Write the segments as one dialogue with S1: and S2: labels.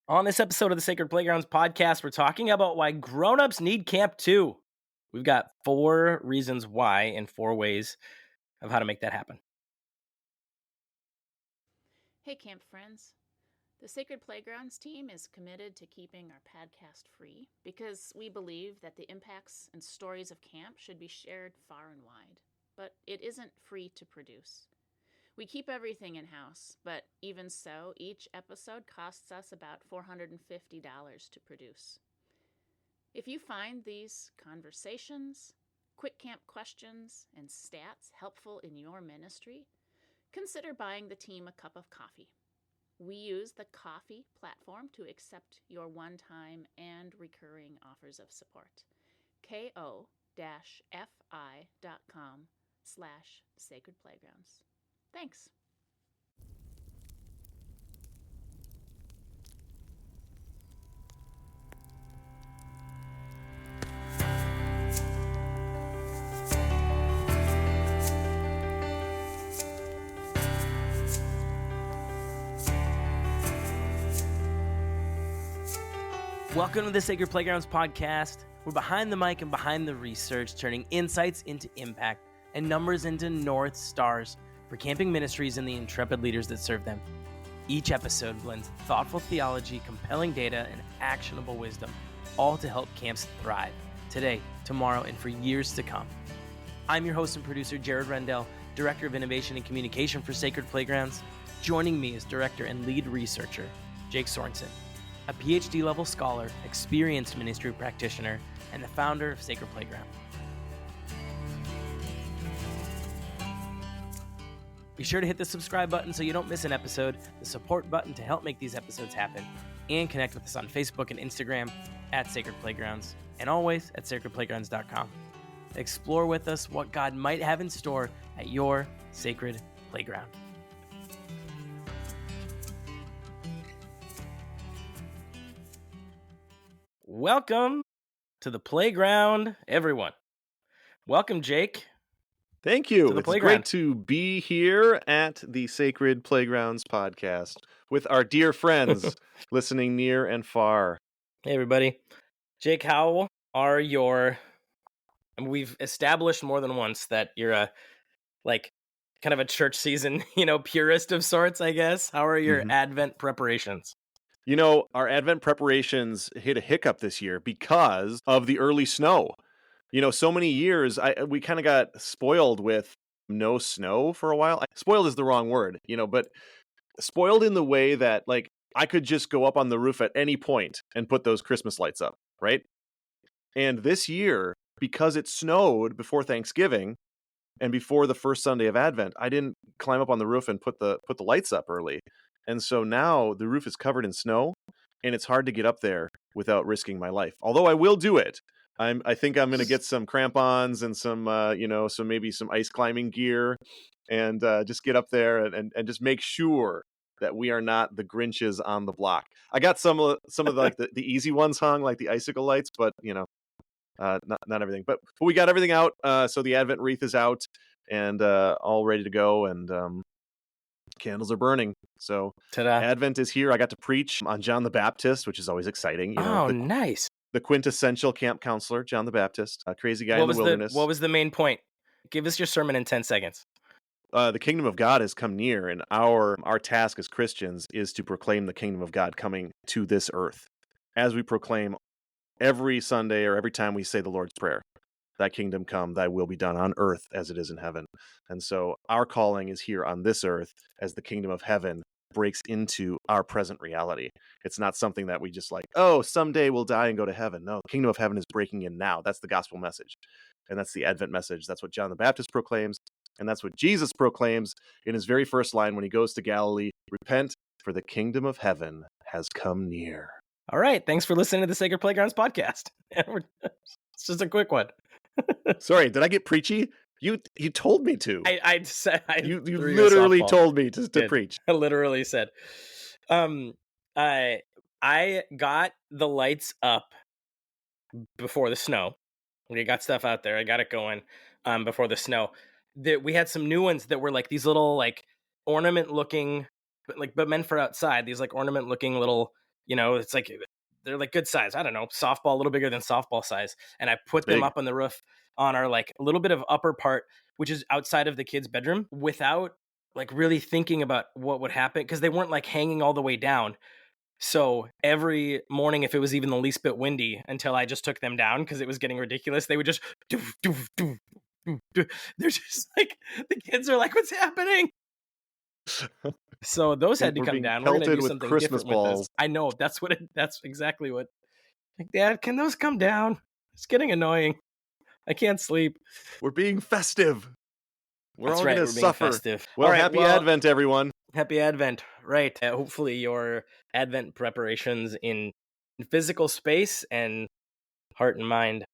S1: On this episode of the Sacred Playgrounds podcast, we're talking about why grownups need camp too. We've got 4 reasons why and 4 ways of how to make that happen.
S2: Hey, camp friends. The Sacred Playgrounds team is committed to keeping our podcast free because we believe that the impacts and stories of camp should be shared far and wide. But it isn't free to produce. We keep everything in-house, but even so, each episode costs us about $450 to produce. If you find these conversations, quick camp questions, and stats helpful in your ministry, consider buying the team a cup of coffee. We use the Ko-fi platform to accept your one-time and recurring offers of support. ko-fi.com/sacredplaygrounds. Thanks.
S1: Welcome to the Sacred Playgrounds podcast. We're behind the mic and behind the research, turning insights into impact and numbers into North Stars for camping ministries and the intrepid leaders that serve them. Each episode blends thoughtful theology, compelling data, and actionable wisdom, all to help camps thrive today, tomorrow, and for years to come. I'm your host and producer, Jared Rendell, Director of Innovation and Communication for Sacred Playgrounds. Joining me is Director and Lead Researcher, Jake Sorensen, a PhD-level scholar, experienced ministry practitioner, and the founder of Sacred Playground. Be sure to hit the subscribe button so you don't miss an episode, the support button to help make these episodes happen, and connect with us on Facebook and Instagram at Sacred Playgrounds, and always at sacredplaygrounds.com. Explore with us what God might have in store at your Sacred Playground. Welcome to the playground, everyone. Welcome, Jake.
S3: Thank you.
S1: To the
S3: It's
S1: playground.
S3: great to be here at the Sacred Playgrounds podcast with our dear friends listening near and far.
S1: Hey, everybody. Jake, how are your... We've established more than once that you're a, kind of a church season, purist of sorts, I guess. How are your Advent preparations?
S3: You know, our Advent preparations hit a hiccup this year because of the early snow. You know, so many years, we kind of got spoiled with no snow for a while. Spoiled is the wrong word, but spoiled in the way that, I could just go up on the roof at any point and put those Christmas lights up, right? And this year, because it snowed before Thanksgiving and before the first Sunday of Advent, I didn't climb up on the roof and put the lights up early. And so now the roof is covered in snow, and it's hard to get up there without risking my life. Although I will do it. I think I'm going to get some crampons and some maybe some ice climbing gear, and just get up there and just make sure that we are not the Grinches on the block. I got some of the easy ones hung, like the icicle lights, but not everything. But we got everything out. So the Advent wreath is out and all ready to go, and candles are burning. So
S1: Ta-da.
S3: Advent is here. I got to preach on John the Baptist, which is always exciting.
S1: Nice.
S3: The quintessential camp counselor, John the Baptist, a crazy guy in the wilderness.
S1: What was the main point? Give us your sermon in 10 seconds.
S3: The kingdom of God has come near, and our task as Christians is to proclaim the kingdom of God coming to this earth. As we proclaim every Sunday or every time we say the Lord's Prayer, thy kingdom come, thy will be done on earth as it is in heaven. And so our calling is here on this earth as the kingdom of heaven breaks into our present reality. It's not something that we just someday we'll die and go to heaven. No, the kingdom of heaven is breaking in now. That's the gospel message. And that's the Advent message. That's what John the Baptist proclaims. And that's what Jesus proclaims in his very first line when he goes to Galilee: repent, for the kingdom of heaven has come near.
S1: All right. Thanks for listening to the Sacred Playgrounds podcast. It's just a quick one.
S3: Sorry, did I get preachy? You told me to.
S1: I said
S3: you literally told me to preach.
S1: I literally said. I got the lights up before the snow. We got stuff out there. I got it going before the snow. We had some new ones that were like these little ornament looking, but meant for outside. These ornament looking little It's like they're like good size. I don't know, softball, a little bigger than softball size. And I put them
S3: Big.
S1: up on the roof on our like a little bit of upper part, which is outside of the kids' bedroom, without like really thinking about what would happen, because they weren't like hanging all the way down. So every morning, if it was even the least bit windy, until I just took them down because it was getting ridiculous, they would just doof, doof, doof, doof, doof. They're just like, the kids are like, what's happening? So those had to
S3: We're
S1: come
S3: being
S1: down. We're going to
S3: pelted
S1: do
S3: with
S1: something
S3: Christmas
S1: different with this.
S3: balls.
S1: I know, that's exactly what. Like, Dad, can those come down? It's getting annoying. I can't sleep.
S3: We're being festive. We're
S1: That's
S3: all
S1: right.
S3: going
S1: We're
S3: to
S1: being
S3: suffer.
S1: festive.
S3: Well,
S1: All right,
S3: happy Advent, everyone.
S1: Happy Advent. Right. Hopefully your Advent preparations in physical space and heart and mind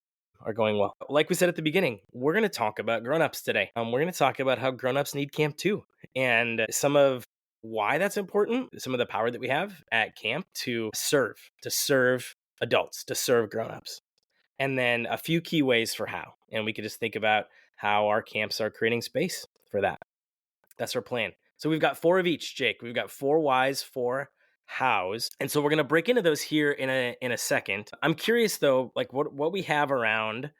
S1: are going well. Like we said at the beginning, we're going to talk about Grownups today. We're going to talk about how Grownups need camp too, and some of why that's important, some of the power that we have at camp to serve adults, to serve Grownups, and then a few key ways for how. And we could just think about how our camps are creating space for that. That's our plan. So we've got 4 of each, Jake. We've got 4 whys, 4 hows. And so we're going to break into those here in a second. I'm curious though, like what we have around,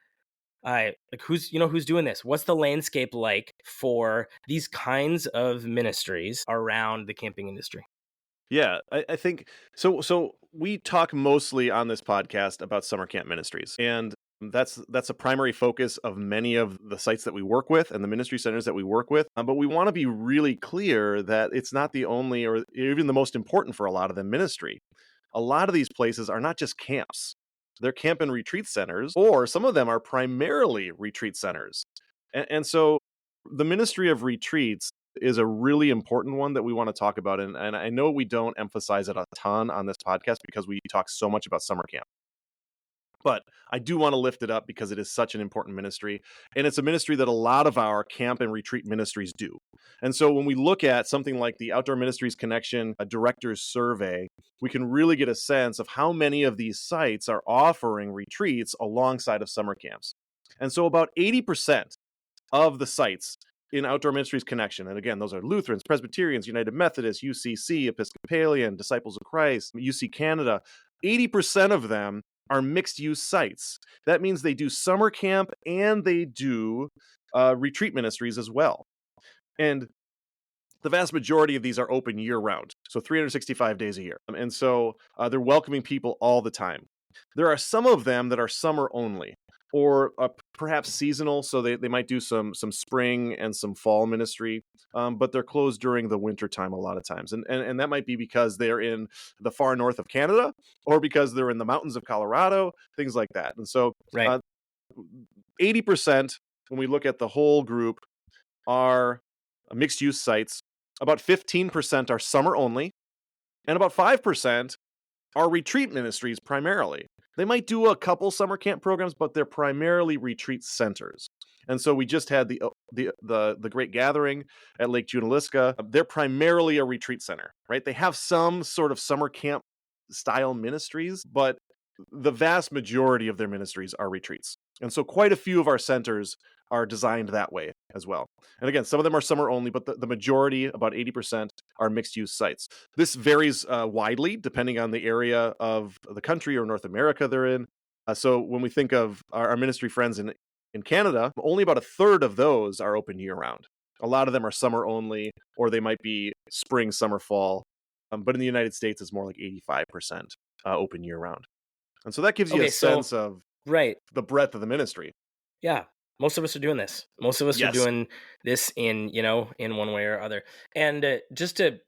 S1: like who's doing this? What's the landscape like for these kinds of ministries around the camping industry?
S3: Yeah, I think so. So we talk mostly on this podcast about summer camp ministries, and that's a primary focus of many of the sites that we work with and the ministry centers that we work with. But we want to be really clear that it's not the only or even the most important for a lot of them ministry. A lot of these places are not just camps. They're camp and retreat centers, or some of them are primarily retreat centers. And so the ministry of retreats is a really important one that we want to talk about. And I know we don't emphasize it a ton on this podcast because we talk so much about summer camp. But I do want to lift it up because it is such an important ministry. And it's a ministry that a lot of our camp and retreat ministries do. And so when we look at something like the Outdoor Ministries Connection, a director's survey, we can really get a sense of how many of these sites are offering retreats alongside of summer camps. And so about 80% of the sites in Outdoor Ministries Connection, and again, those are Lutherans, Presbyterians, United Methodists, UCC, Episcopalian, Disciples of Christ, UC Canada, 80% of them are mixed-use sites. That means they do summer camp and they do retreat ministries as well. And the vast majority of these are open year-round, so 365 days a year. And so they're welcoming people all the time. There are some of them that are summer only, or perhaps seasonal, so they might do some spring and some fall ministry, but they're closed during the winter time a lot of times. And that might be because they're in the far north of Canada, or because they're in the mountains of Colorado, things like that. And so 80%, when we look at the whole group, are mixed-use sites. About 15% are summer only, and about 5% are retreat ministries primarily. They might do a couple summer camp programs, but they're primarily retreat centers. And so we just had the Great Gathering at Lake Junaluska. They're primarily a retreat center, right? They have some sort of summer camp style ministries, but the vast majority of their ministries are retreats. And so quite a few of our centers are designed that way as well. And again, some of them are summer only, but the majority, about 80%, are mixed-use sites. This varies widely depending on the area of the country or North America they're in. So when we think of our ministry friends in Canada, only about a third of those are open year-round. A lot of them are summer only, or they might be spring, summer, fall. But in the United States, it's more like 85% open year-round. And so that gives you a sense of the breadth of the ministry.
S1: Yeah. Most of us are doing this. Most of us are doing this in one way or other. And just to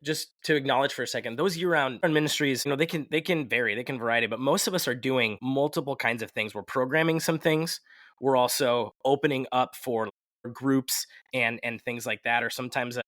S1: acknowledge for a second, those year-round ministries, they can vary, they can vary, but most of us are doing multiple kinds of things. We're programming some things. We're also opening up for groups and things like that, or sometimes a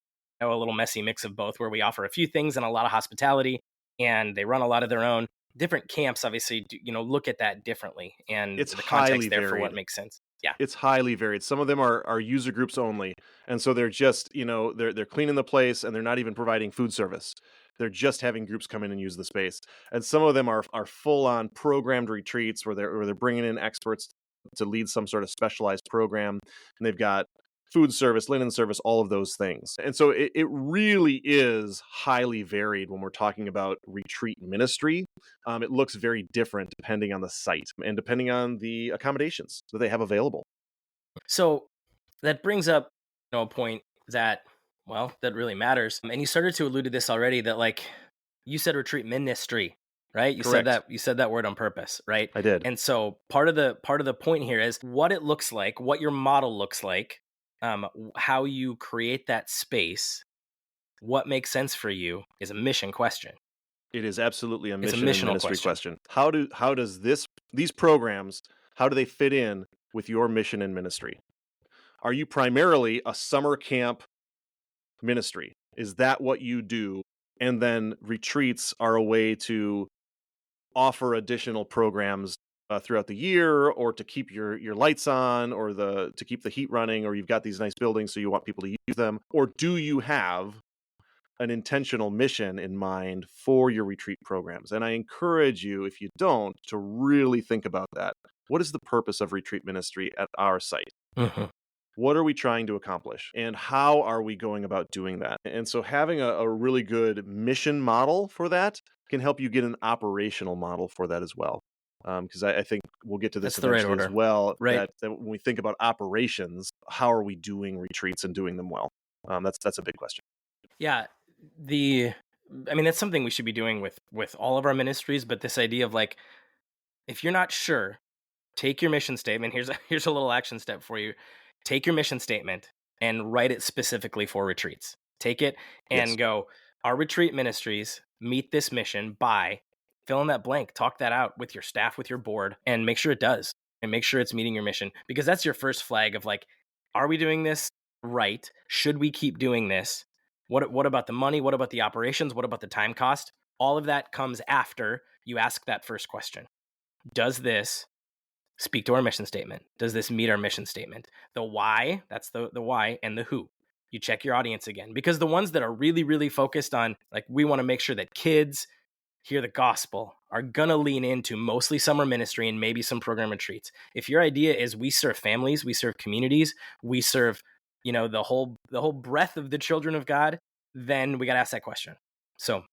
S1: little messy mix of both, where we offer a few things and a lot of hospitality, and they run a lot of their own. Different camps obviously look at that differently, and
S3: it's
S1: the context there
S3: varied
S1: for what makes sense. Yeah,
S3: it's highly varied. Some of them are user groups only, and so they're just they're cleaning the place, and they're not even providing food service. They're just having groups come in and use the space. And some of them are full on programmed retreats where they're bringing in experts to lead some sort of specialized program, and they've got food service, linen service, all of those things. And so it really is highly varied when we're talking about retreat ministry. It looks very different depending on the site and depending on the accommodations that they have available.
S1: So that brings up, a point that, that really matters. And you started to allude to this already, that like you said retreat ministry, right?
S3: Correct.
S1: You said that word on purpose, right?
S3: I did.
S1: And so part of the point here is what it looks like, what your model looks like, how you create that space, what makes sense for you is a mission question.
S3: It is absolutely a
S1: It's a
S3: mission and
S1: missional
S3: ministry
S1: question.
S3: question. How does these programs, how do they fit in with your mission and ministry? Are you primarily a summer camp ministry? Is that what you do? And then retreats are a way to offer additional programs throughout the year, or to keep your lights on, or to keep the heat running, or you've got these nice buildings so you want people to use them? Or do you have an intentional mission in mind for your retreat programs? And I encourage you, if you don't, to really think about that. What is the purpose of retreat ministry at our site?
S1: Mm-hmm.
S3: What are we trying to accomplish? And how are we going about doing that? And so having a really good mission model for that can help you get an operational model for that as well. Because I think we'll get to this
S1: That's the right
S3: eventually as
S1: order.
S3: well,
S1: Right.
S3: that when we think about operations, how are we doing retreats and doing them well? That's a big question.
S1: Yeah. That's something we should be doing with all of our ministries, but this idea of like, if you're not sure, take your mission statement. Here's a little action step for you. Take your mission statement and write it specifically for retreats. Take it and
S3: Yes.
S1: go, our retreat ministries meet this mission by, fill in that blank, talk that out with your staff, with your board, and make sure it does, and make sure it's meeting your mission, because that's your first flag of like, are we doing this right? Should we keep doing this? What about the money? What about the operations? What about the time cost? All of that comes after you ask that first question. Does this speak to our mission statement? Does this meet our mission statement? The why, that's the why, and the who. You check your audience again, because the ones that are really, really focused on, like, we want to make sure that kids hear the gospel, are gonna lean into mostly summer ministry and maybe some program retreats. If your idea is we serve families, we serve communities, we serve, the whole breadth of the children of God, then we got to ask that question. So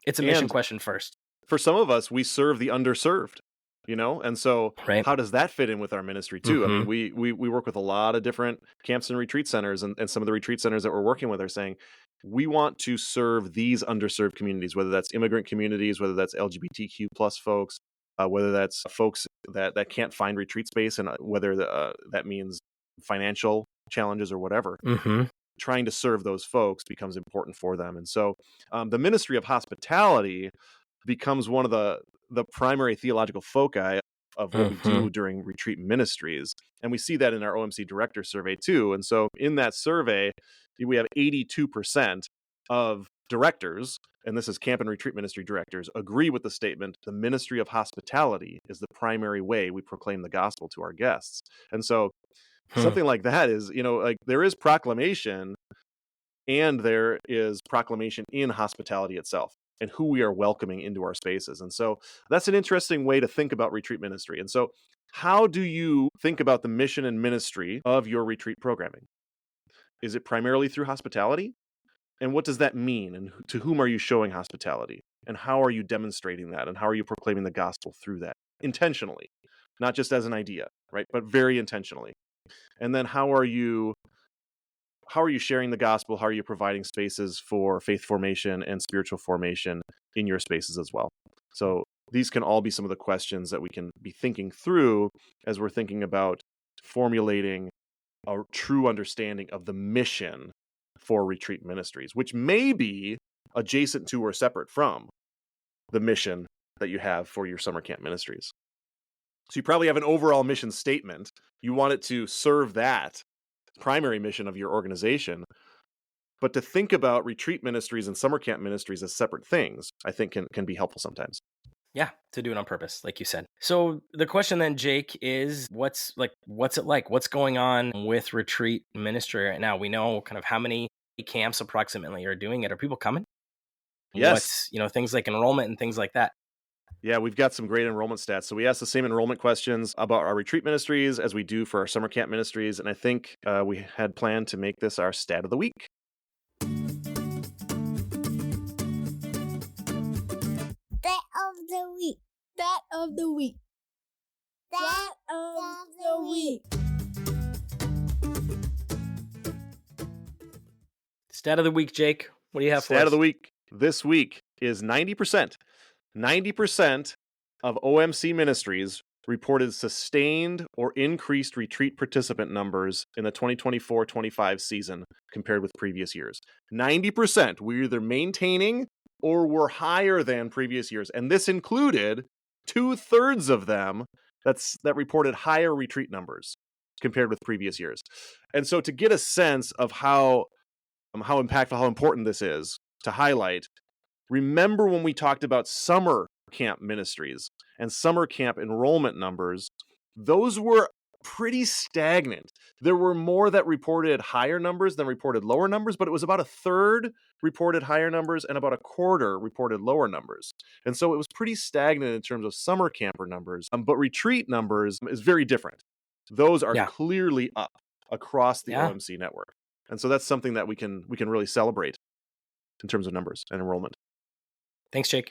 S1: it's a mission
S3: And
S1: question first.
S3: for some of us, we serve the underserved, and so
S1: Right.
S3: how does that fit in with our ministry too? I mean,
S1: Mm-hmm.
S3: we work with a lot of different camps and retreat centers, and some of the retreat centers that we're working with are saying, we want to serve these underserved communities, whether that's immigrant communities, whether that's LGBTQ plus folks, whether that's folks that can't find retreat space, and whether that means financial challenges or whatever.
S1: Mm-hmm.
S3: Trying to serve those folks becomes important for them. And so the ministry of hospitality becomes one of the primary theological foci of what we do during retreat ministries. And we see that in our OMC director survey too. And so in that survey, we have 82% of directors, and this is camp and retreat ministry directors, agree with the statement, the ministry of hospitality is the primary way we proclaim the gospel to our guests. And so something like that is, like, there is proclamation, and there is proclamation in hospitality itself and who we are welcoming into our spaces. And so that's an interesting way to think about retreat ministry. And so how do you think about the mission and ministry of your retreat programming? Is it primarily through hospitality? And what does that mean? And to whom are you showing hospitality? And how are you demonstrating that? And how are you proclaiming the gospel through that? Intentionally, not just as an idea, right? But very intentionally. And then how are you sharing the gospel? How are you providing spaces for faith formation and spiritual formation in your spaces as well? So these can all be some of the questions that we can be thinking through as we're thinking about formulating a true understanding of the mission for retreat ministries, which may be adjacent to or separate from the mission that you have for your summer camp ministries. So you probably have an overall mission statement. You want it to serve that primary mission of your organization, but to think about retreat ministries and summer camp ministries as separate things, I think can be helpful sometimes.
S1: Yeah, to do it on purpose, like you said. So the question then, Jake, is what's it like? What's going on with retreat ministry right now? We know kind of how many camps approximately are doing it. Are people coming?
S3: Yes.
S1: What's, things like enrollment and things like that?
S3: Yeah, we've got some great enrollment stats. So we asked the same enrollment questions about our retreat ministries as we do for our summer camp ministries. And I think we had planned to make this our stat of the week.
S4: Stat of the week. Stat of the week. Stat of the week.
S1: Stat of the week, Jake. What do you have for us?
S3: Stat of the week this week is 90%. 90% of OMC ministries reported sustained or increased retreat participant numbers in the 2024-25 season compared with previous years. 90%. We're either maintaining or we're higher than previous years. And this included 2/3 of them that reported higher retreat numbers compared with previous years. And so to get a sense of how impactful, how important this is to highlight, remember when we talked about summer camp ministries and summer camp enrollment numbers, those were pretty stagnant. There were more that reported higher numbers than reported lower numbers, but it was about 1/3 reported higher numbers and about 1/4 reported lower numbers. And so it was pretty stagnant in terms of summer camper numbers, but retreat numbers is very different. Those are clearly up across the OMC network. And so that's something that we can really celebrate in terms of numbers and enrollment.
S1: Thanks, Jake.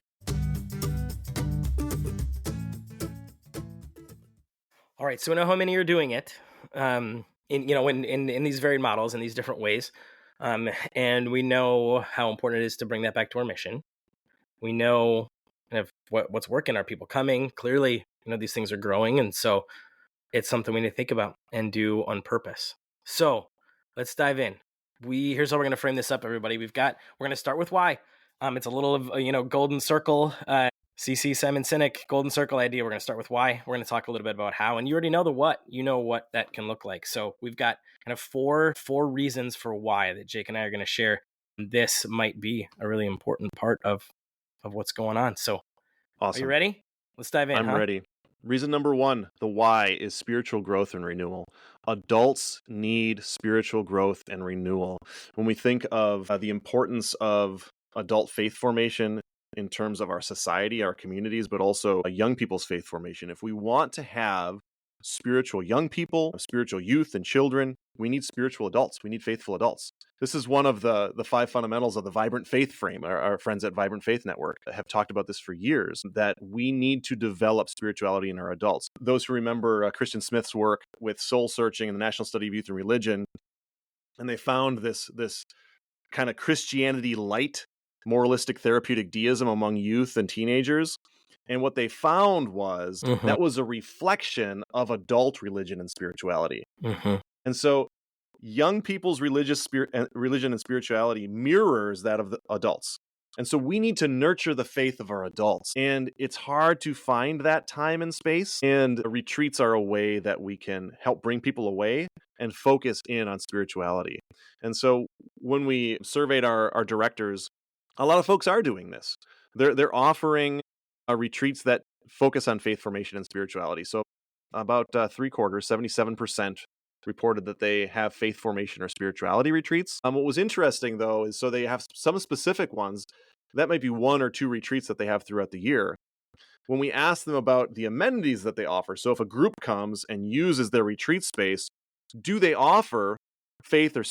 S1: All right, so we know how many are doing it, in these varied models in these different ways, and we know how important it is to bring that back to our mission. We know kind of what's working. Are people coming? Clearly, these things are growing, and so it's something we need to think about and do on purpose. So let's dive in. Here's how we're going to frame this up, everybody. We're going to start with why. It's a little of golden circle. CC Simon Sinek golden circle idea. We're going to start with why. We're going to talk a little bit about how, and you already know the what. You know what that can look like. So we've got kind of four reasons for why that Jake and I are going to share. This might be a really important part of what's going on. So,
S3: awesome.
S1: Are you ready? Let's dive in.
S3: I'm ready. Reason number one, the why, is spiritual growth and renewal. Adults need spiritual growth and renewal. When we think of the importance of adult faith formation in terms of our society, our communities, but also young people's faith formation, if we want to have spiritual young people, spiritual youth and children, we need spiritual adults. We need faithful adults. This is one of the 5 fundamentals of the Vibrant Faith frame. Our friends at Vibrant Faith Network have talked about this for years, that we need to develop spirituality in our adults. Those who remember Christian Smith's work with soul searching and the National Study of Youth and Religion, and they found this kind of Christianity light, moralistic therapeutic deism among youth and teenagers. And what they found was that was a reflection of adult religion and spirituality. And so young people's religion and spirituality mirrors that of the adults. And so we need to nurture the faith of our adults. And it's hard to find that time and space. And retreats are a way that we can help bring people away and focus in on spirituality. And so when we surveyed our directors, a lot of folks are doing this. They're offering retreats that focus on faith formation and spirituality. So about 3/4, 77%, reported that they have faith formation or spirituality retreats. What was interesting, though, is so they have some specific ones. That might be 1 or 2 retreats that they have throughout the year. When we ask them about the amenities that they offer, so if a group comes and uses their retreat space, do they offer faith or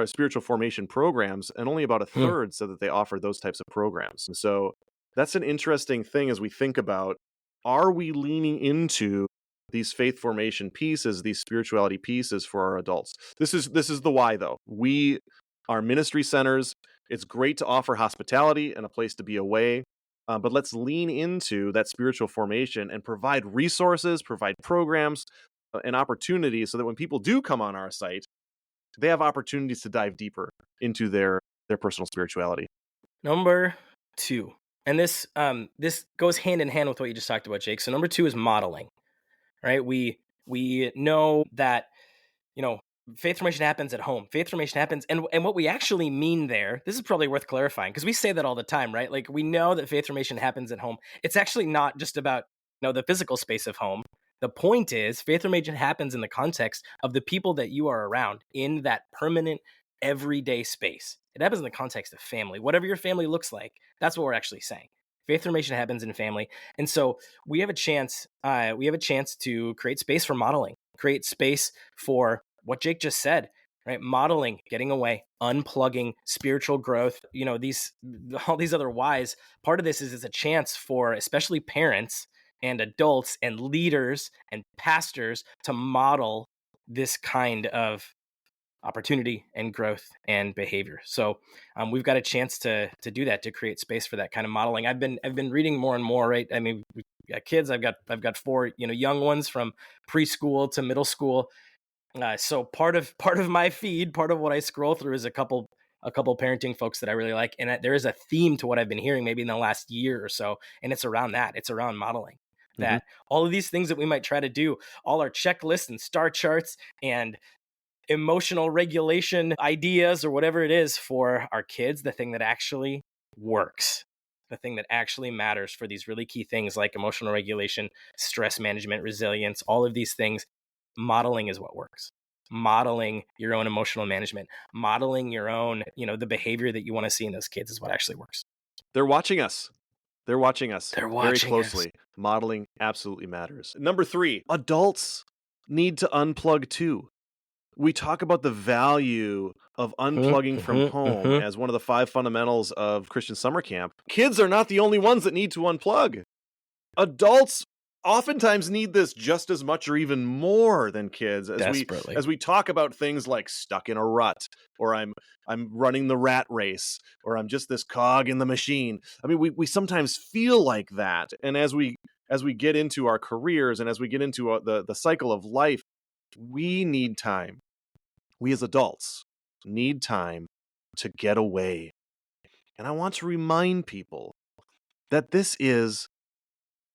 S3: spiritual formation programs? And only about 1/3 said that they offer those types of programs. And so that's an interesting thing as we think about, are we leaning into these faith formation pieces, these spirituality pieces for our adults? This is the why, though. We are ministry centers. It's great to offer hospitality and a place to be away, but let's lean into that spiritual formation and provide resources, provide programs and opportunities so that when people do come on our site, they have opportunities to dive deeper into their personal spirituality.
S1: Number 2. And this goes hand in hand with what you just talked about, Jake. So number 2 is modeling, right? We know that, faith formation happens at home. Faith formation happens, and what we actually mean there, this is probably worth clarifying, because we say that all the time, right? Like, we know that faith formation happens at home. It's actually not just about, the physical space of home. The point is, faith formation happens in the context of the people that you are around in that permanent, everyday space. It happens in the context of family. Whatever your family looks like, that's what we're actually saying. Faith formation happens in family. And so we have a chance to create space for modeling, create space for what Jake just said, right? Modeling, getting away, unplugging, spiritual growth, all these other whys. Part of this is it's a chance for especially parents and adults and leaders and pastors to model this kind of opportunity and growth and behavior. So we've got a chance to do that, to create space for that kind of modeling. I've been reading more and more, right? I mean, we've got kids. I've got 4 young ones from preschool to middle school. So part of my feed, part of what I scroll through is a couple parenting folks that I really like, and there is a theme to what I've been hearing maybe in the last year or so, and it's around that. It's around modeling. That all of these things that we might try to do, all our checklists and star charts and emotional regulation ideas or whatever it is for our kids, the thing that actually works, the thing that actually matters for these really key things like emotional regulation, stress management, resilience, all of these things, modeling is what works. Modeling your own emotional management, modeling your own, the behavior that you want to see in those kids is what actually works.
S3: They're watching us. They're watching very closely.
S1: Us.
S3: Modeling absolutely matters. Number 3, adults need to unplug too. We talk about the value of unplugging from home as one of the 5 fundamentals of Christian summer camp. Kids are not the only ones that need to unplug. Adults oftentimes need this just as much or even more than kids, as we talk about things like stuck in a rut, or I'm running the rat race, or I'm just this cog in the machine. I mean, we sometimes feel like that. And as we get into our careers and as we get into the cycle of life, we need time. We as adults need time to get away. And I want to remind people that this is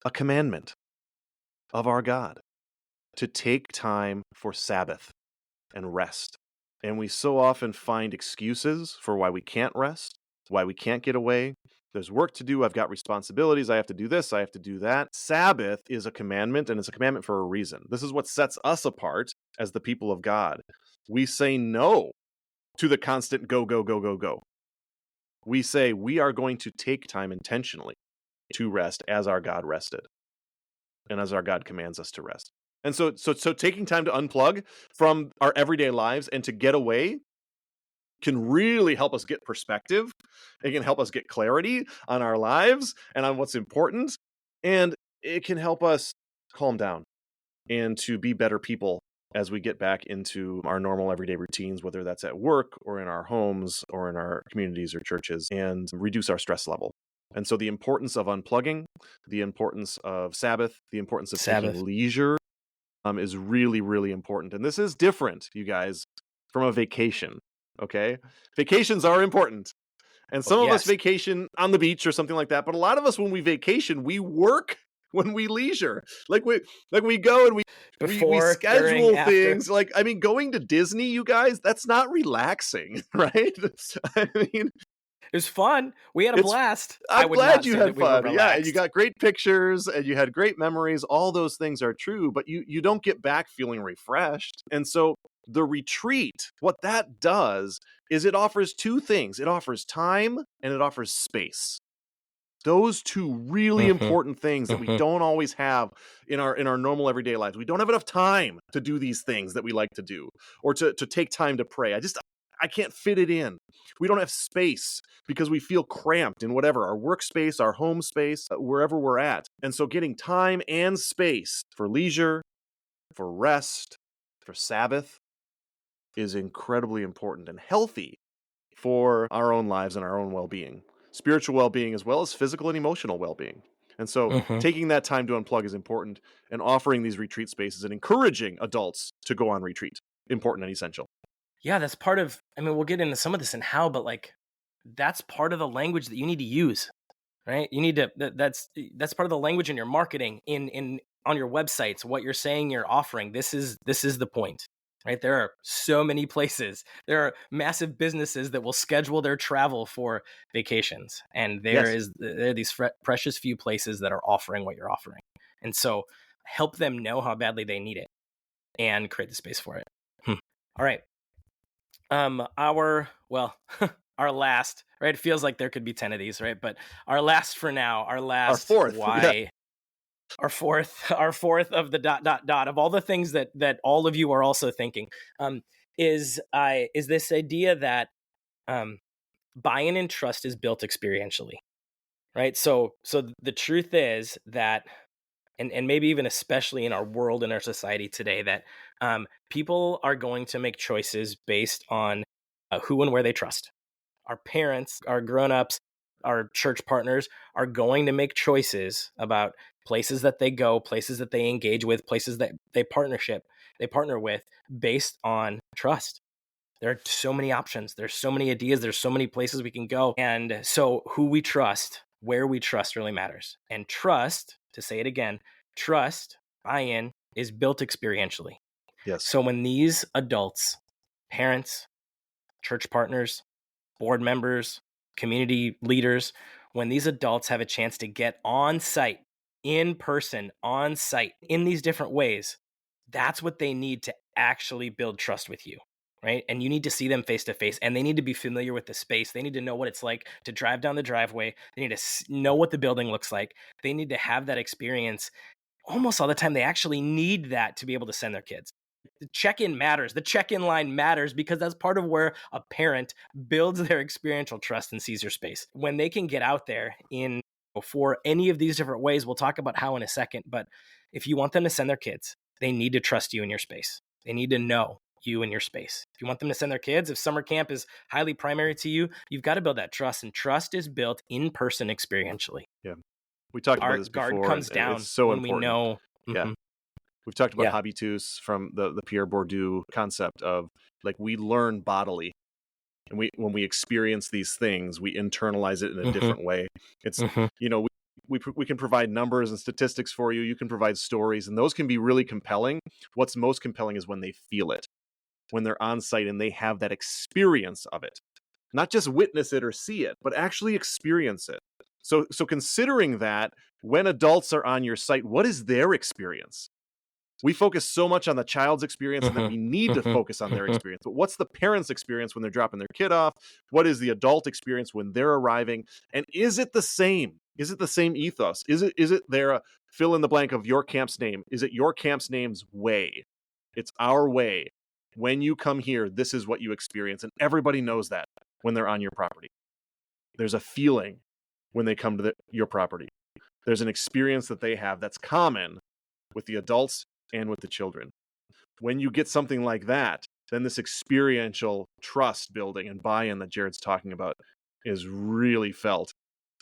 S3: a commandment of our God, to take time for Sabbath and rest. And we so often find excuses for why we can't rest, why we can't get away. There's work to do. I've got responsibilities. I have to do this. I have to do that. Sabbath is a commandment, and it's a commandment for a reason. This is what sets us apart as the people of God. We say no to the constant go, go, go, go, go. We say we are going to take time intentionally to rest as our God rested and as our God commands us to rest. And so taking time to unplug from our everyday lives and to get away can really help us get perspective. It can help us get clarity on our lives and on what's important. And it can help us calm down and to be better people as we get back into our normal everyday routines, whether that's at work or in our homes or in our communities or churches, and reduce our stress level. And so the importance of unplugging, the importance of Sabbath, the importance of taking leisure is really, really important. And this is different, you guys, from a vacation, okay? Vacations are important. And some of us vacation on the beach or something like that. But a lot of us, when we vacation, we work when we leisure. Like we go and we schedule things. Like, I mean, going to Disney, you guys, that's not relaxing, right? I mean,
S1: it was fun. We had a blast.
S3: I'm glad you had fun. Yeah, and you got great pictures and you had great memories. All those things are true, but you don't get back feeling refreshed. And so the retreat, what that does is it offers 2 things. It offers time and it offers space. Those 2 really important things that we don't always have in our normal everyday lives. We don't have enough time to do these things that we like to do, or to take time to pray. I can't fit it in. We don't have space because we feel cramped in whatever, our workspace, our home space, wherever we're at. And so getting time and space for leisure, for rest, for Sabbath is incredibly important and healthy for our own lives and our own well-being. Spiritual well-being as well as physical and emotional well-being. And so taking that time to unplug is important, and offering these retreat spaces and encouraging adults to go on retreat, important and essential.
S1: Yeah, that's part of, I mean, we'll get into some of this and how, but like, that's part of the language that you need to use, right? You need to, that's part of the language in your marketing, on your websites, what you're saying you're offering. This is the point, right? There are so many places. There are massive businesses that will schedule their travel for vacations. And there are these precious few places that are offering what you're offering. And so help them know how badly they need it and create the space for it. All right. our last, right? It feels like there could be 10 of these, right? But our last for now, our last
S3: fourth,
S1: why, our fourth of the ... of all the things that all of you are also thinking, is this idea that buy-in and trust is built experientially, right? So the truth is that, and maybe even especially in our world, in our society today, that people are going to make choices based on who and where they trust. Our parents, our grown-ups, our church partners are going to make choices about places that they go, places that they engage with, places that they partner with based on trust. There are so many options. There's so many ideas. There's so many places we can go. And so who we trust, where we trust really matters. And trust, to say it again, trust, buy-in, is built experientially.
S3: Yes.
S1: So when these adults, parents, church partners, board members, community leaders, when these adults have a chance to get on site, in person, on site, in these different ways, that's what they need to actually build trust with you, right? And you need to see them face to face, and they need to be familiar with the space. They need to know what it's like to drive down the driveway. They need to know what the building looks like. They need to have that experience almost all the time. They actually need that to be able to send their kids. The check-in matters. The check-in line matters because that's part of where a parent builds their experiential trust and sees your space. When they can get out there in for any of these different ways, we'll talk about how in a second, but if you want them to send their kids, they need to trust you in your space. They need to know you in your space. If you want them to send their kids, if summer camp is highly primary to you, you've got to build that trust, and trust is built in person experientially.
S3: Yeah. We talked about this before.
S1: Guard comes down
S3: it's so
S1: when
S3: important.
S1: we know.
S3: Yeah. We've talked about habitus from the Pierre Bourdieu concept of, like, we learn bodily. And when we experience these things, we internalize it in a different way. It's, we can provide numbers and statistics for you. You can provide stories, and those can be really compelling. What's most compelling is when they feel it, when they're on site and they have that experience of it. Not just witness it or see it, but actually experience it. So considering that, when adults are on your site, what is their experience? We focus so much on the child's experience and that we need to focus on their experience. But what's the parent's experience when they're dropping their kid off? What is the adult experience when they're arriving? And is it the same? Is it the same ethos? Is it their fill in the blank of your camp's name? Is it your camp's name's way? It's our way. When you come here, this is what you experience. And everybody knows that when they're on your property. There's a feeling when they come to your property. There's an experience that they have that's common with the adults and with the children. When you get something like that, then this experiential trust building and buy-in that Jared's talking about is really felt.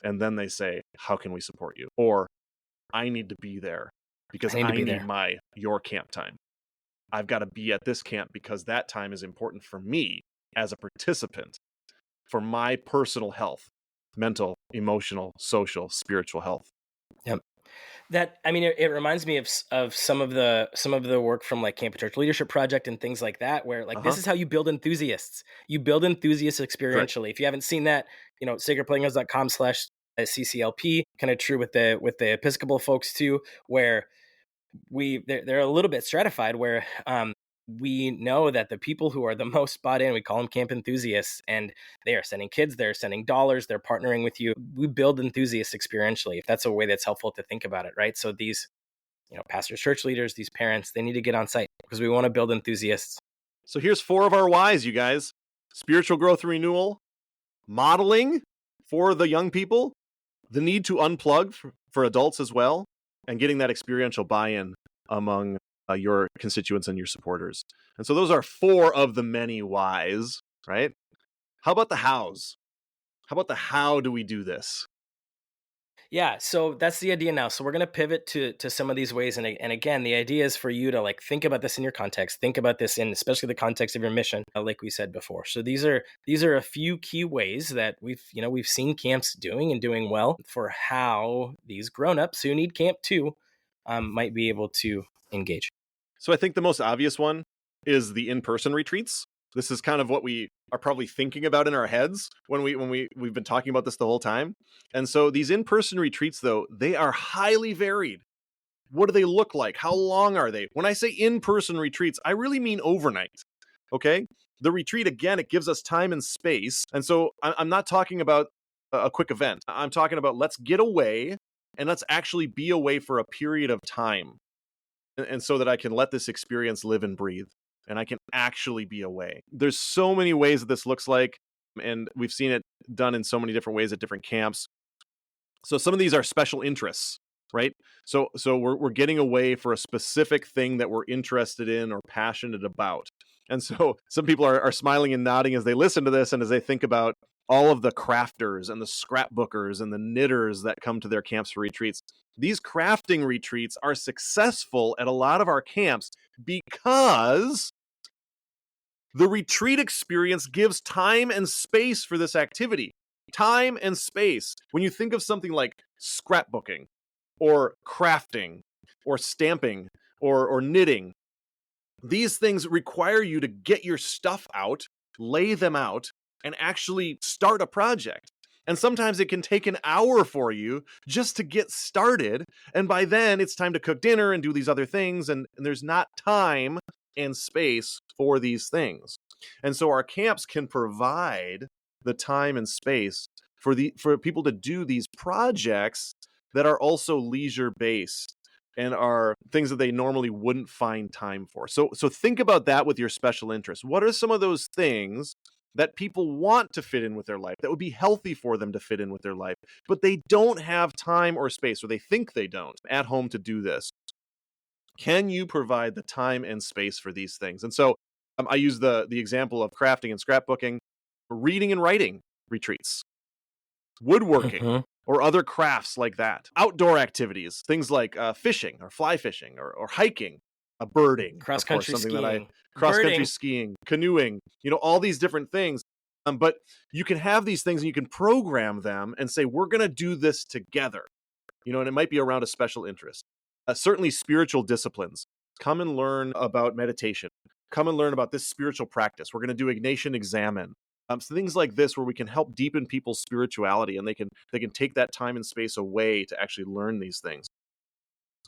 S3: And then they say, how can we support you? Or, I need to be there because I need your camp time. I've got to be at this camp because that time is important for me as a participant, for my personal health, mental, emotional, social, spiritual health.
S1: Yep. That, I mean, it reminds me of some of the work from like Camp and Church Leadership Project and things like that, where like this is how you build enthusiasts. You build enthusiasts experientially. Right. If you haven't seen that, sacredplaygrounds.com/CCLP, kind of true with the Episcopal folks too, where they're a little bit stratified, where we know that the people who are the most bought in, we call them camp enthusiasts, and they are sending kids, they're sending dollars, they're partnering with you. We build enthusiasts experientially, if that's a way that's helpful to think about it, right? So these, pastors, church leaders, these parents, they need to get on site because we want to build enthusiasts.
S3: So here's 4 of our whys, you guys. Spiritual growth and renewal, modeling for the young people, the need to unplug for adults as well, and getting that experiential buy-in among your constituents and your supporters. And so those are 4 of the many whys, right? How about the hows? How about the how do we do this?
S1: Yeah, so that's the idea now. So we're going to pivot to some of these ways. And again, the idea is for you to like think about this in your context, think about this in especially the context of your mission, like we said before. So these are a few key ways that we've seen camps doing and doing well for how these grown-ups who need camp too might be able to engage.
S3: So I think the most obvious one is the in-person retreats. This is kind of what we are probably thinking about in our heads when we've been talking about this the whole time. And so these in-person retreats, though, they are highly varied. What do they look like? How long are they? When I say in-person retreats, I really mean overnight. Okay. The retreat, again, it gives us time and space. And so I'm not talking about a quick event. I'm talking about let's get away and let's actually be away for a period of time. And so that I can let this experience live and breathe and I can actually be away. There's so many ways that this looks like, and we've seen it done in so many different ways at different camps. So some of these are special interests, right? So we're getting away for a specific thing that we're interested in or passionate about. And so some people are smiling and nodding as they listen to this and as they think about all of the crafters and the scrapbookers and the knitters that come to their camps for retreats. These crafting retreats are successful at a lot of our camps because the retreat experience gives time and space for this activity. Time and space. When you think of something like scrapbooking or crafting or stamping or knitting, these things require you to get your stuff out, lay them out, and actually start a project. And sometimes it can take an hour for you just to get started. And by then it's time to cook dinner and do these other things. And there's not time and space for these things. And so our camps can provide the time and space for people to do these projects that are also leisure based and are things that they normally wouldn't find time for. So think about that with your special interests. What are some of those things that people want to fit in with their life, that would be healthy for them to fit in with their life, but they don't have time or space, or they think they don't at home to do this? Can you provide the time and space for these things? And so I use the example of crafting and scrapbooking, reading and writing retreats, woodworking, or other crafts like that, outdoor activities, things like fishing or fly fishing or hiking, birding,
S1: cross-country skiing,
S3: cross-country skiing, canoeing, all these different things. But you can have these things and you can program them and say, we're going to do this together, and it might be around a special interest. Certainly spiritual disciplines. Come and learn about meditation. Come and learn about this spiritual practice. We're going to do Ignatian Examen. So things like this where we can help deepen people's spirituality and they can take that time and space away to actually learn these things.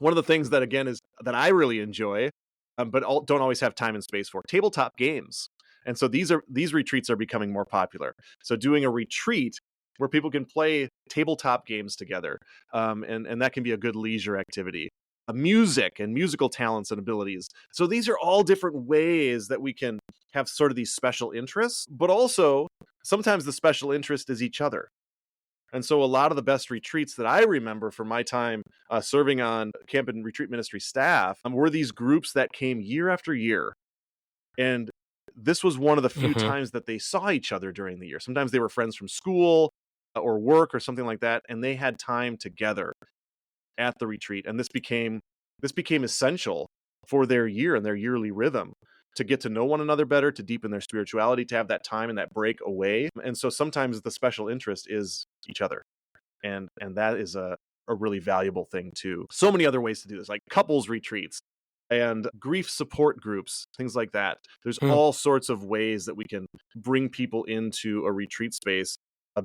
S3: One of the things that, again, is that I really enjoy, but don't always have time and space for, tabletop games. And so these retreats are becoming more popular. So doing a retreat where people can play tabletop games together, and that can be a good leisure activity. Music and musical talents and abilities. So these are all different ways that we can have sort of these special interests, but also sometimes the special interest is each other. And so a lot of the best retreats that I remember from my time serving on camp and retreat ministry staff were these groups that came year after year. And this was one of the few times that they saw each other during the year. Sometimes they were friends from school or work or something like that, and they had time together at the retreat. And this became essential for their year and their yearly rhythm to get to know one another better, to deepen their spirituality, to have that time and that break away. And so sometimes the special interest is each other. And that is a really valuable thing too. So many other ways to do this, like couples retreats and grief support groups, things like that. There's all sorts of ways that we can bring people into a retreat space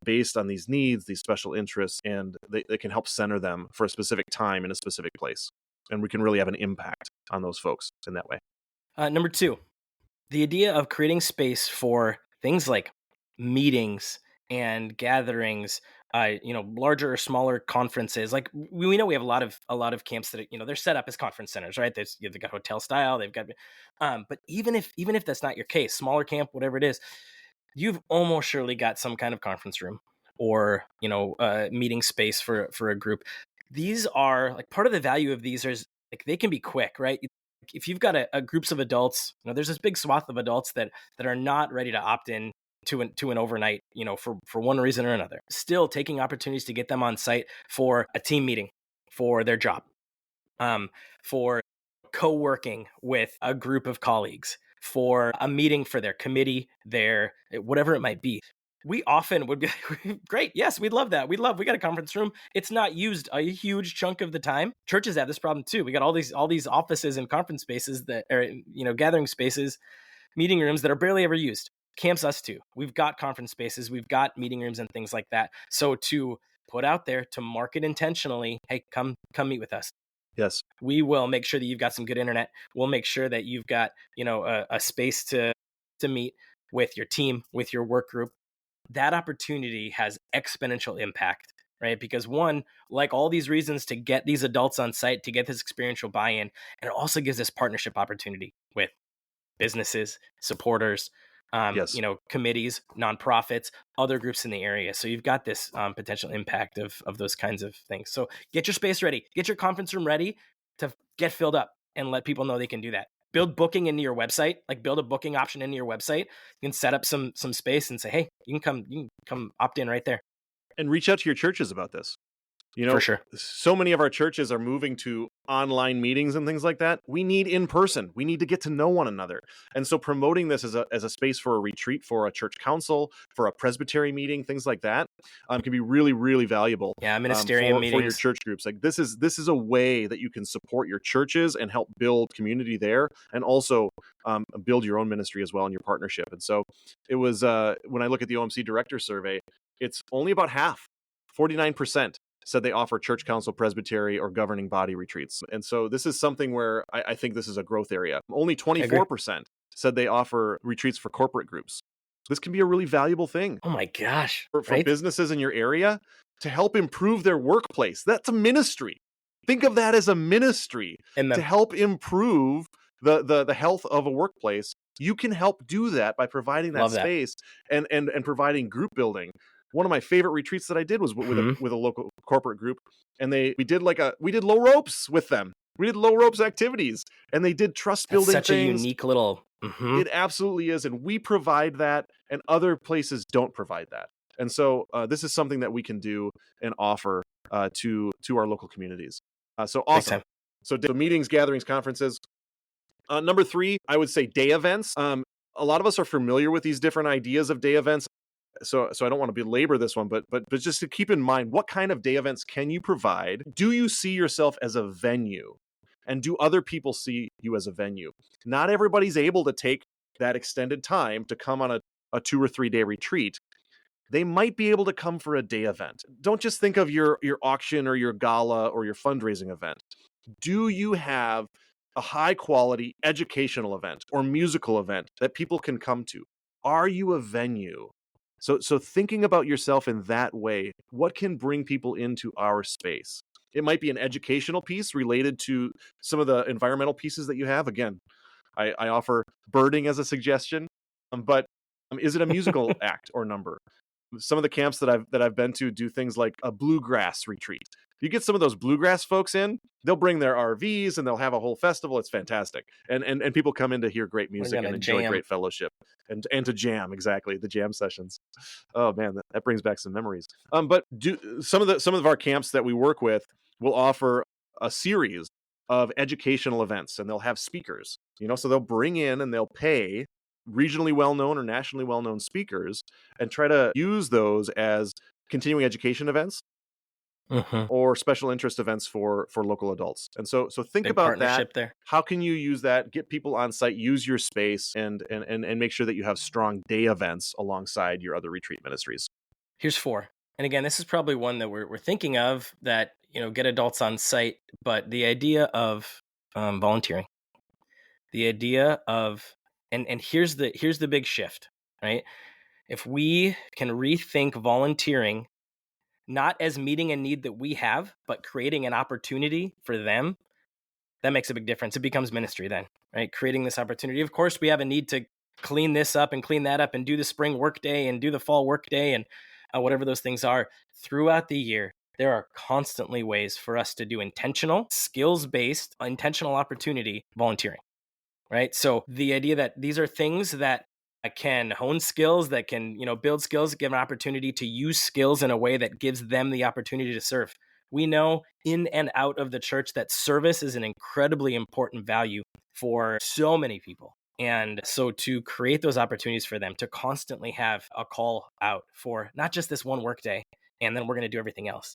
S3: based on these needs, these special interests, and they can help center them for a specific time in a specific place. And we can really have an impact on those folks in that way.
S1: Number 2, the idea of creating space for things like meetings and gatherings, larger or smaller conferences. Like we know we have a lot of camps that they're set up as conference centers, right? They've got hotel style, they've got, but even if that's not your case, smaller camp, whatever it is, you've almost surely got some kind of conference room or meeting space for a group. These are like part of the value of these is like they can be quick, right? If you've got a groups of adults, there's this big swath of adults that are not ready to opt in to an overnight, for one reason or another. Still taking opportunities to get them on site for a team meeting for their job, for co-working with a group of colleagues, for a meeting for their committee, their whatever it might be. We often would be great. Yes, we'd love that. We got a conference room. It's not used a huge chunk of the time. Churches have this problem too. We got all these offices and conference spaces that are, gathering spaces, meeting rooms that are barely ever used. Camps us too. We've got conference spaces, we've got meeting rooms and things like that. So to put out there, to market intentionally, hey, come meet with us.
S3: Yes.
S1: We will make sure that you've got some good internet. We'll make sure that you've got, a space to to meet with your team, with your work group, that opportunity has exponential impact, right? Because one, like all these reasons to get these adults on site, to get this experiential buy-in, and it also gives this partnership opportunity with businesses, supporters,
S3: Yes.
S1: committees, nonprofits, other groups in the area. So you've got this potential impact of those kinds of things. So get your space ready, get your conference room ready to get filled up, and let people know they can do that. Build booking into your website, like build a booking option into your website. You can set up some space and say, hey, you can come opt in right there.
S3: And reach out to your churches about this.
S1: For sure.
S3: So many of our churches are moving to online meetings and things like that. We need in person. We need to get to know one another. And so promoting this as a space for a retreat, for a church council, for a presbytery meeting, things like that, can be really, really valuable.
S1: Yeah, ministerium meetings
S3: for your church groups. Like this is a way that you can support your churches and help build community there, and also build your own ministry as well in your partnership. And so it was when I look at the OMC director survey, it's only about half, 49%. Said they offer church council, presbytery, or governing body retreats. And so this is something where I think this is a growth area. Only 24% said they offer retreats for corporate groups. This can be a really valuable thing.
S1: Oh my gosh.
S3: For businesses in your area to help improve their workplace. That's a ministry. Think of that as a ministry to help improve the health of a workplace. You can help do that by providing that space and providing group building. One of my favorite retreats that I did was with a local corporate group, and we did low ropes with them. We did low ropes activities, and they did trust building things.
S1: Such a unique little.
S3: It absolutely is, and we provide that, and other places don't provide that. And so this is something that we can do and offer to our local communities. So awesome. So meetings, gatherings, conferences. Number 3, I would say day events. A lot of us are familiar with these different ideas of day events. So I don't want to belabor this one, but just to keep in mind, what kind of day events can you provide? Do you see yourself as a venue? And do other people see you as a venue? Not everybody's able to take that extended time to come on a 2 or 3 day retreat. They might be able to come for a day event. Don't just think of your auction or your gala or your fundraising event. Do you have a high quality educational event or musical event that people can come to? Are you a venue? So thinking about yourself in that way, what can bring people into our space? It might be an educational piece related to some of the environmental pieces that you have. Again, I offer birding as a suggestion, but is it a musical act or number? Some of the camps that I've been to do things like a bluegrass retreat. You get some of those bluegrass folks in, they'll bring their RVs and they'll have a whole festival. It's fantastic. And people come in to hear great music and enjoy great fellowship and to jam. Exactly. The jam sessions. Oh man, that brings back some memories. But some of our camps that we work with will offer a series of educational events, and they'll have speakers, so they'll bring in and they'll pay regionally well-known or nationally well-known speakers and try to use those as continuing education events or special interest events for local adults. And so think
S1: Big
S3: about that.
S1: There.
S3: How can you use that? Get people on site, use your space, and make sure that you have strong day events alongside your other retreat ministries.
S1: Here's 4. And again, this is probably one that we're thinking of, that get adults on site, but the idea of volunteering, the idea of and here's the big shift, right? If we can rethink volunteering not as meeting a need that we have, but creating an opportunity for them, that makes a big difference. It becomes ministry then, right? Creating this opportunity. Of course, we have a need to clean this up and clean that up and do the spring work day and do the fall work day and whatever those things are. Throughout the year, there are constantly ways for us to do intentional, skills-based, intentional opportunity volunteering, right? So the idea that these are things that can hone skills, that can, build skills, give an opportunity to use skills in a way that gives them the opportunity to serve. We know in and out of the church that service is an incredibly important value for so many people. And so to create those opportunities for them to constantly have a call out for not just this one work day, and then we're going to do everything else,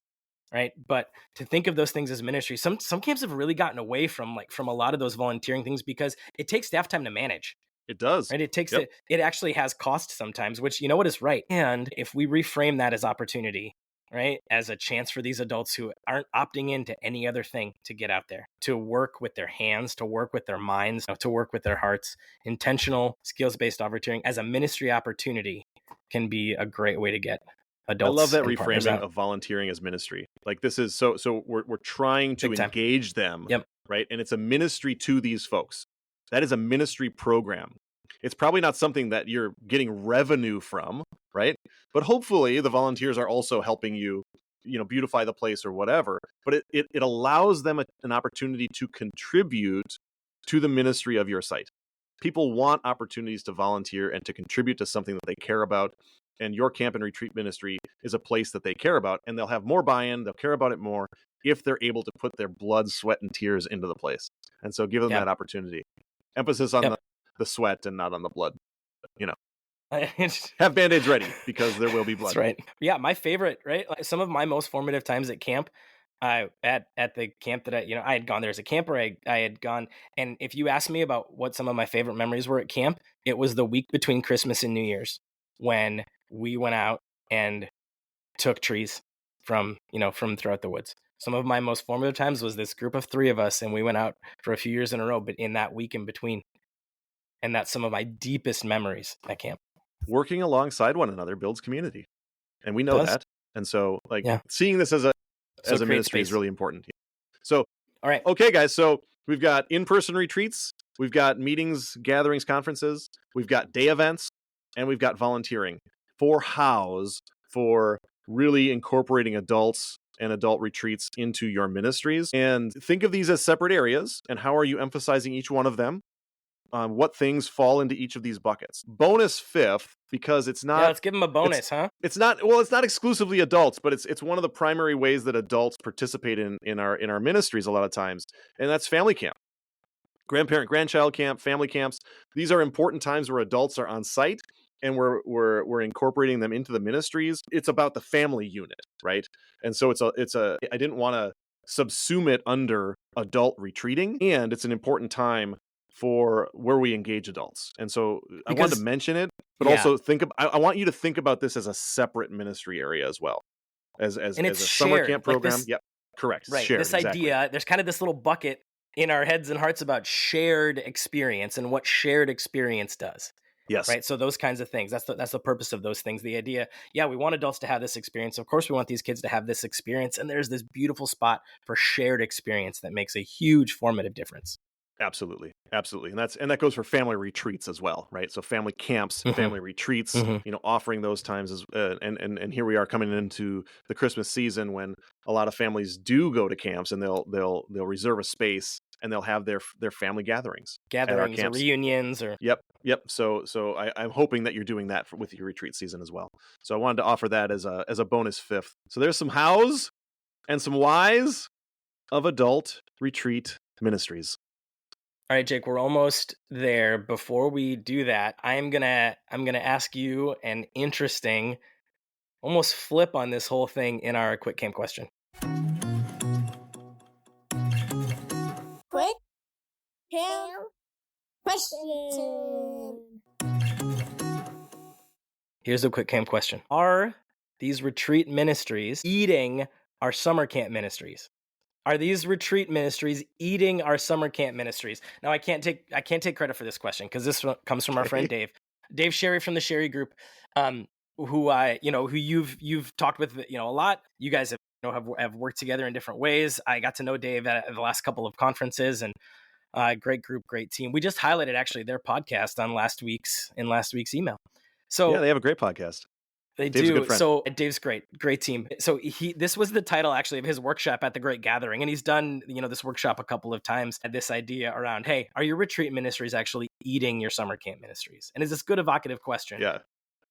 S1: right? But to think of those things as ministry. Some camps have really gotten away from a lot of those volunteering things because it takes staff time to manage.
S3: It does.
S1: Right? It takes it actually has cost sometimes, which what is right. And if we reframe that as opportunity, right, as a chance for these adults who aren't opting into any other thing to get out there, to work with their hands, to work with their minds, to work with their hearts. Intentional skills-based volunteering as a ministry opportunity can be a great way to get adults.
S3: I love that
S1: and partners
S3: reframing
S1: out.
S3: of volunteering as ministry. Like this is so we're trying to
S1: Big time.
S3: engage them,
S1: Yep.
S3: right? And it's a ministry to these folks. That is a ministry program. It's probably not something that you're getting revenue from, right? But hopefully the volunteers are also helping you, beautify the place or whatever. But it allows them an opportunity to contribute to the ministry of your site. People want opportunities to volunteer and to contribute to something that they care about. And your camp and retreat ministry is a place that they care about, and they'll have more buy-in, they'll care about it more if they're able to put their blood, sweat, and tears into the place. And so give them that opportunity. Emphasis on the sweat and not on the blood. Have Band-Aids ready because there will be blood.
S1: That's right. Yeah, my favorite, right? Like some of my most formative times at camp, at the camp that I had gone there as a camper, I had gone, and if you ask me about what some of my favorite memories were at camp, it was the week between Christmas and New Year's when we went out and took trees from throughout the woods. Some of my most formative times was this group of 3 of us, and we went out for a few years in a row, but in that week in between. And that's some of my deepest memories at camp.
S3: Working alongside one another builds community. And we know that. And so seeing this as a ministry is really important. So,
S1: all right.
S3: Okay, guys. So we've got in-person retreats. We've got meetings, gatherings, conferences. We've got day events. And we've got volunteering. 4 hows for really incorporating adults and adult retreats into your ministries. And think of these as separate areas. And how are you emphasizing each one of them? What things fall into each of these buckets. Bonus 5th, because it's not...
S1: Yeah, let's give them a bonus, huh?
S3: It's not exclusively adults, but it's one of the primary ways that adults participate in our ministries a lot of times. And that's family camp. Grandchild camp, family camps. These are important times where adults are on site and we're incorporating them into the ministries. It's about the family unit, right? And so I didn't want to subsume it under adult retreating, and it's an important time for where we engage adults. And so I wanted to mention it, but also I want you to think about this as a separate ministry area as well. As a summer camp program.
S1: Like this,
S3: yep. Correct.
S1: Right.
S3: Shared,
S1: this idea, there's kind of this little bucket in our heads and hearts about shared experience and what shared experience does.
S3: Yes.
S1: Right. So those kinds of things, that's the purpose of those things. The idea, we want adults to have this experience. Of course, we want these kids to have this experience. And there's this beautiful spot for shared experience that makes a huge formative difference.
S3: Absolutely. And that goes for family retreats as well, right? So family camps, family retreats, offering those times and here we are coming into the Christmas season when a lot of families do go to camps, and they'll reserve a space and they'll have their family gatherings
S1: or reunions or
S3: Yep. So I'm hoping that you're doing that with your retreat season as well. So I wanted to offer that as a bonus 5th. So there's some hows and some whys of adult retreat ministries.
S1: All right, Jake, we're almost there. Before we do that, I'm gonna ask you an interesting, almost flip on this whole thing in our quick camp question.
S4: Quick camp question.
S1: Here's a quick camp question: are these retreat ministries eating our summer camp ministries? Are these retreat ministries eating our summer camp ministries? Now, I can't take credit for this question because this comes from our friend Dave Sherry from the Sherry Group, who you've talked with a lot. You guys have worked together in different ways. I got to know Dave at the last couple of conferences, and great group, great team. We just highlighted actually their podcast on last week's email. So
S3: yeah, they have a great podcast.
S1: They
S3: Dave's
S1: do. So Dave's great team. So this was the title actually of his workshop at the Great Gathering. And he's done, this workshop a couple of times, at this idea around, hey, are your retreat ministries actually eating your summer camp ministries? And is this good evocative question?
S3: Yeah.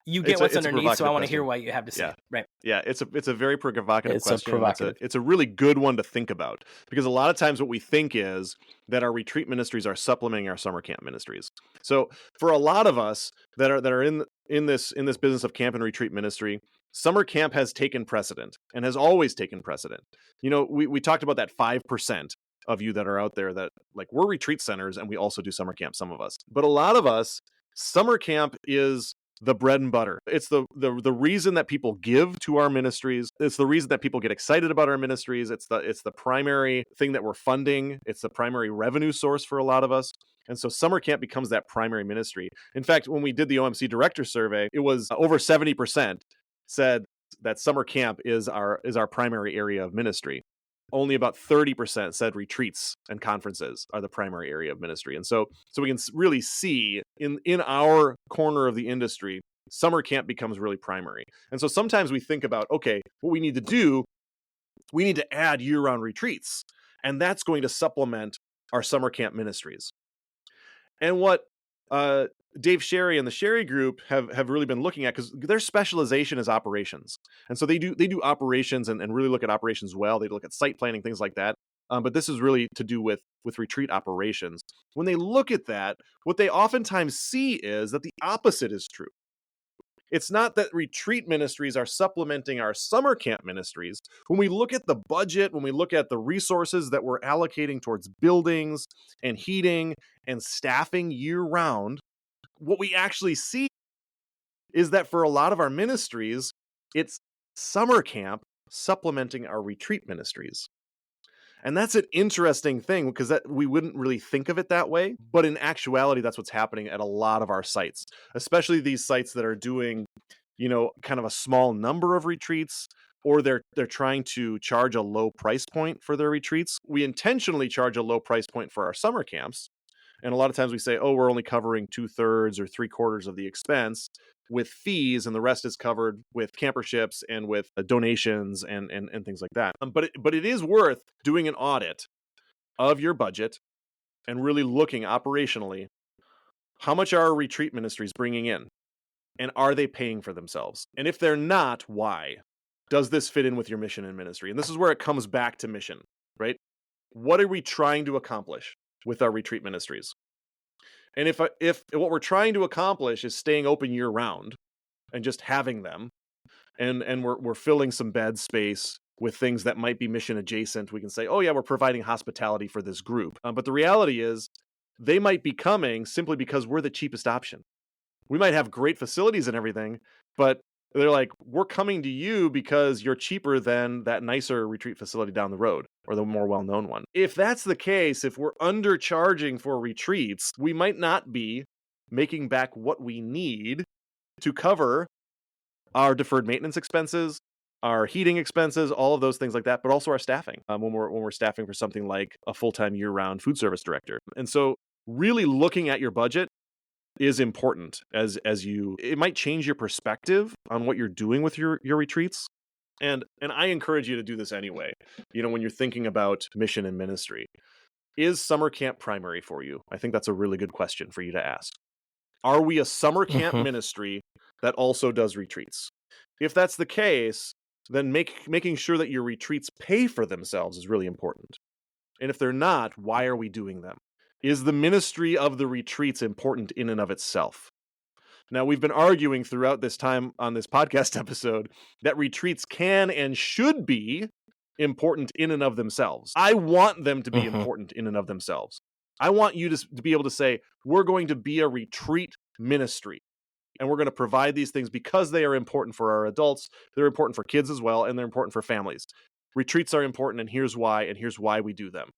S1: You get what's underneath, so I want to hear what you have to say.
S3: Yeah.
S1: Right.
S3: Yeah, it's a very provocative question.
S1: Provocative.
S3: It's a really good one to think about, because a lot of times what we think is that our retreat ministries are supplementing our summer camp ministries. So for a lot of us that are in this business of camp and retreat ministry, summer camp has taken precedent and has always taken precedent. We talked about that 5% of you that are out there that we're retreat centers and we also do summer camp, some of us. But a lot of us, summer camp is the bread and butter. It's the reason that people give to our ministries. It's the reason that people get excited about our ministries. It's the primary thing that we're funding. It's the primary revenue source for a lot of us. And so summer camp becomes that primary ministry. In fact, when we did the OMC director survey, it was over 70% said that summer camp is our primary area of ministry. Only about 30% said retreats and conferences are the primary area of ministry. And so we can really see in our corner of the industry, summer camp becomes really primary. And so sometimes we think about, okay, what we need to do, we need to add year-round retreats, and that's going to supplement our summer camp ministries. And what Dave Sherry and the Sherry Group have really been looking at, because their specialization is operations, and so they do operations and really look at operations well. They look at site planning, things like that. But this is really to do with retreat operations. When they look at that, what they oftentimes see is that the opposite is true. It's not that retreat ministries are supplementing our summer camp ministries. When we look at the budget, when we look at the resources that we're allocating towards buildings and heating and staffing year round, what we actually see is that for a lot of our ministries, it's summer camp supplementing our retreat ministries. And that's an interesting thing, because that we wouldn't really think of it that way. But in actuality, that's what's happening at a lot of our sites, especially these sites that are doing, kind of a small number of retreats, or they're trying to charge a low price point for their retreats. We intentionally charge a low price point for our summer camps. And a lot of times we say, oh, we're only covering 2/3 or 3/4 of the expense with fees, and the rest is covered with camperships and with donations and things like that. But it is worth doing an audit of your budget and really looking operationally, how much are our retreat ministries bringing in? And are they paying for themselves? And if they're not, why? Does this fit in with your mission and ministry? And this is where it comes back to mission, right? What are we trying to accomplish with our retreat ministries? And if what we're trying to accomplish is staying open year round and just having them, and we're filling some bed space with things that might be mission adjacent, we can say, oh yeah, we're providing hospitality for this group. But the reality is, they might be coming simply because we're the cheapest option. We might have great facilities and everything, but they're like, we're coming to you because you're cheaper than that nicer retreat facility down the road, or the more well-known one. If that's the case, if we're undercharging for retreats, we might not be making back what we need to cover our deferred maintenance expenses, our heating expenses, all of those things like that, but also our staffing when we're staffing for something like a full-time year-round food service director. And so really looking at your budget is important it might change your perspective on what you're doing with your retreats. And I encourage you to do this anyway. When you're thinking about mission and ministry, is summer camp primary for you? I think that's a really good question for you to ask. Are we a summer camp ministry that also does retreats? If that's the case, then making sure that your retreats pay for themselves is really important. And if they're not, why are we doing them? Is the ministry of the retreats important in and of itself? Now, we've been arguing throughout this time on this podcast episode that retreats can and should be important in and of themselves. I want them to be important in and of themselves. I want you to be able to say, we're going to be a retreat ministry, and we're going to provide these things because they are important for our adults. They're important for kids as well, and they're important for families. Retreats are important, and here's why we do them.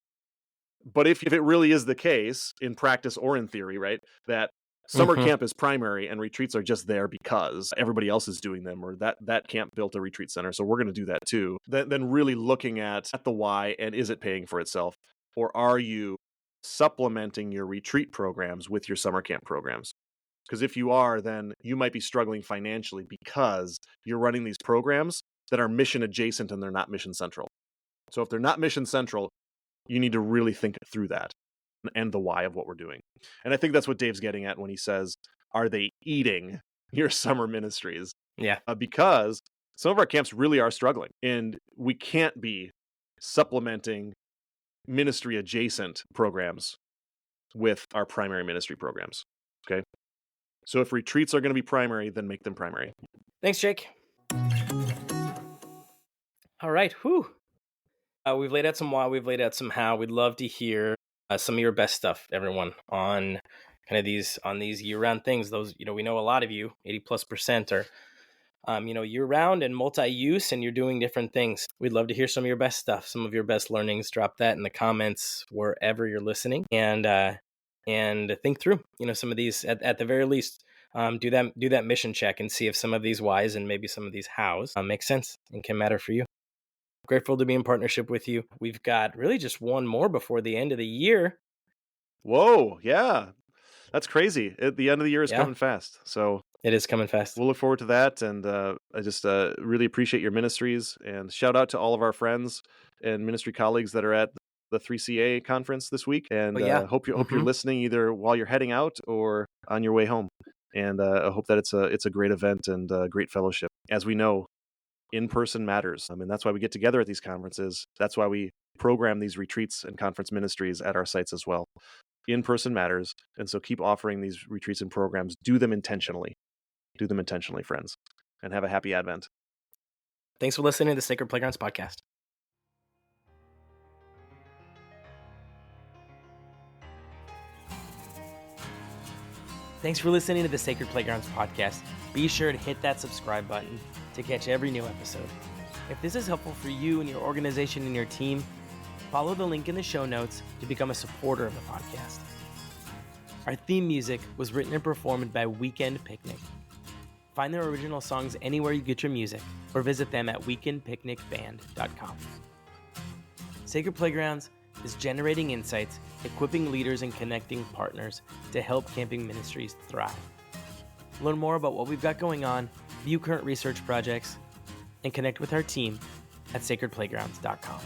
S3: But if it really is the case, in practice or in theory, right, that summer camp is primary and retreats are just there because everybody else is doing them, or that camp built a retreat center, so we're going to do that too, then really looking at the why, and is it paying for itself? Or are you supplementing your retreat programs with your summer camp programs? Because if you are, then you might be struggling financially because you're running these programs that are mission adjacent and they're not mission central. So if they're not mission central, you need to really think through that and the why of what we're doing. And I think that's what Dave's getting at when he says, are they eating your summer ministries?
S1: Yeah.
S3: Because some of our camps really are struggling, and we can't be supplementing ministry adjacent programs with our primary ministry programs. Okay. So if retreats are going to be primary, then make them primary.
S1: Thanks, Jake. All right. Whew. We've laid out some why, we've laid out some how. We'd love to hear some of your best stuff, everyone, on kind of these year-round things. Those, we know a lot of you, 80+% are, year-round and multi-use, and you're doing different things. We'd love to hear some of your best stuff, some of your best learnings. Drop that in the comments wherever you're listening, and think through, some of these at the very least. Do that mission check and see if some of these whys and maybe some of these hows make sense and can matter for you. Grateful to be in partnership with you. We've got really just one more before the end of the year.
S3: Whoa, yeah. That's crazy. The end of the year is coming fast. So
S1: it is coming fast.
S3: We'll look forward to that. And I just really appreciate your ministries, and shout out to all of our friends and ministry colleagues that are at the 3CA conference this week. And hope you're listening either while you're heading out or on your way home. And I hope that it's a great event and great fellowship. As we know, in-person matters. I mean, that's why we get together at these conferences. That's why we program these retreats and conference ministries at our sites as well. In-person matters. And so keep offering these retreats and programs. Do them intentionally. Do them intentionally, friends. And have a happy Advent.
S1: Thanks for listening to the Sacred Playgrounds podcast. Thanks for listening to the Sacred Playgrounds podcast. Be sure to hit that subscribe button to catch every new episode. If this is helpful for you and your organization and your team, follow the link in the show notes to become a supporter of the podcast. Our theme music was written and performed by Weekend Picnic. Find their original songs anywhere you get your music, or visit them at weekendpicnicband.com. Sacred Playgrounds is generating insights, equipping leaders, and connecting partners to help camping ministries thrive. Learn more about what we've got going on, view current research projects, and connect with our team at sacredplaygrounds.com.